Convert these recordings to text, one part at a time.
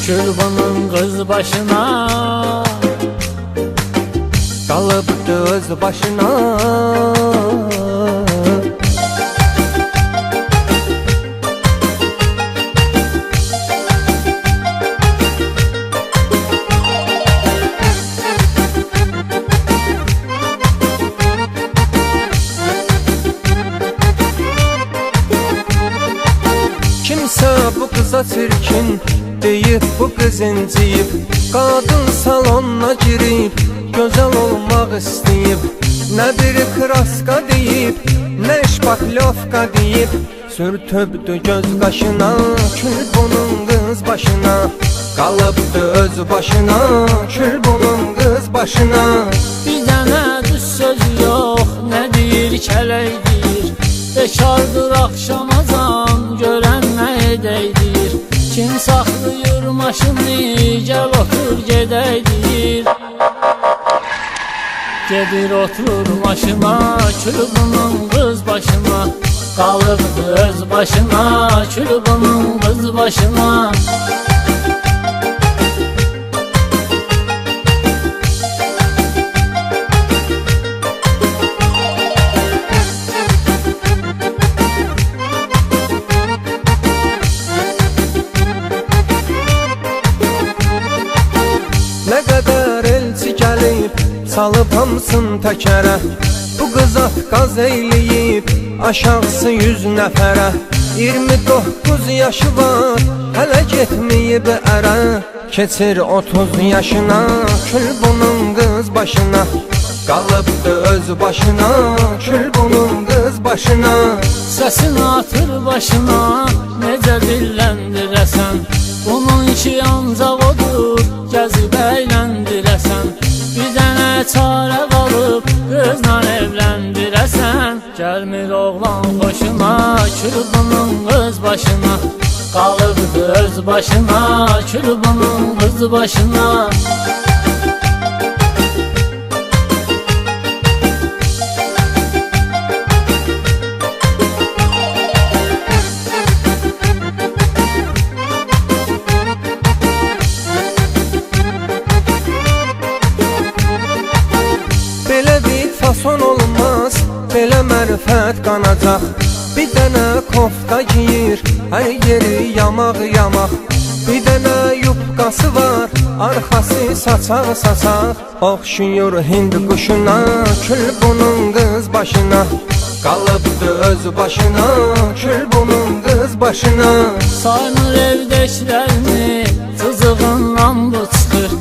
Kül kız başına, kalıbdı öz başına. Kimse bu kıza çirkin deyip, bu kız inciyip, kadın salonuna girip güzel olmak isteyip, ne bir kraska deyip, ne şpaklovka deyip, sürtübdü göz kaşına, kül bunun kız başına. Kalıbdı öz başına, kül bunun kız başına. bir dənə düz söz yok, ne deyir kələkdir. Bekardır akşamacan, görən nə edəydir. Kim saxlayır maşını, gel otur gedəydir. Gedir oturur maşına, kül bunun kız başına. Qalıbdı öz başına, kül bunun kız başına. Ne kadar elçi gelip, salıp hamsın təkərə. Bu qız qaz eyləyib, aşağısı 100 nəfərə. 29 yaşı var, hələ getməyib ərə. Keçir 30 yaşına, kül bunun qız başına. Qalıbdı öz başına, kül bunun qız başına. Səsini atır başına, necə dilləndirəsən. Bunun ki ancaq odur, gəzib əyləndirəsən. Bir dənə çarə qalıb, qızla evləndirəsən. Gəlmir oğlan xoşuna, kül bunun qız başına. Qalıbdı öz başına, kül bunun qız başına. Belə bir fason olmaz, belə mərifət qanacaq. Bir dənə kofta giyir, hər yeri yamaq yamaq. Bir dənə yubqası var, arxası saçaq saçaq. Oxşuyur hind quşuna, kül bunun qız başına. Qalıbdı öz başına, kül bunun qız başına. Saymır evdəkilərini, cızığından bu çıxır.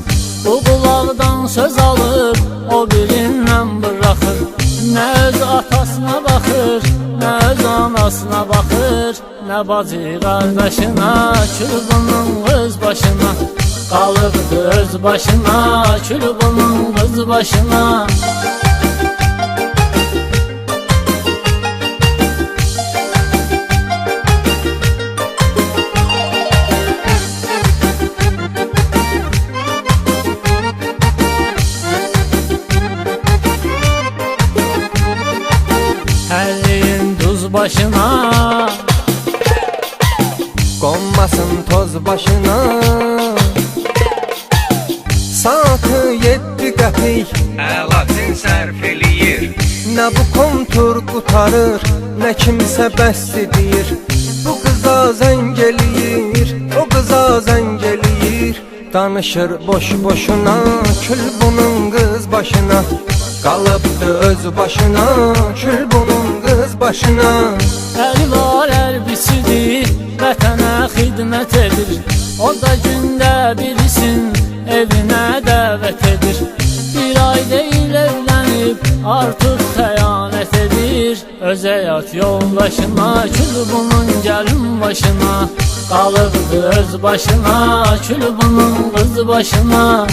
Bu qulaqdan söz alır, o birindən bıraxır. Nə öz atasına baxır, nə öz anasına baxır. Nə bacı qardaşına, kül bunun qız başına. Qalıbdı öz başına, kül bunun qız başına. Əlin duz başına, qonmasın toz başına. Saatı 7 qəpik, Əlatin sərf eləyir. nə bu kontur qutarır, nə kimsə bəs edir. Bu qıza zəng eləyir, o qıza zəng eləyir. Danışır boş boşuna, kül bunun qız başına. Qalıbdı öz başına, kül bunun qız başına. əli var ərbisidir, vətənə xidmət edir. O da gündə birisin, evinə dəvət edir. Bir ay deyil evlənib, artıq xəyanət edir. Öz həyat yoldaşına, kül bunun gəlin başına. Qalıbdı öz başına, kül bunun qız başına.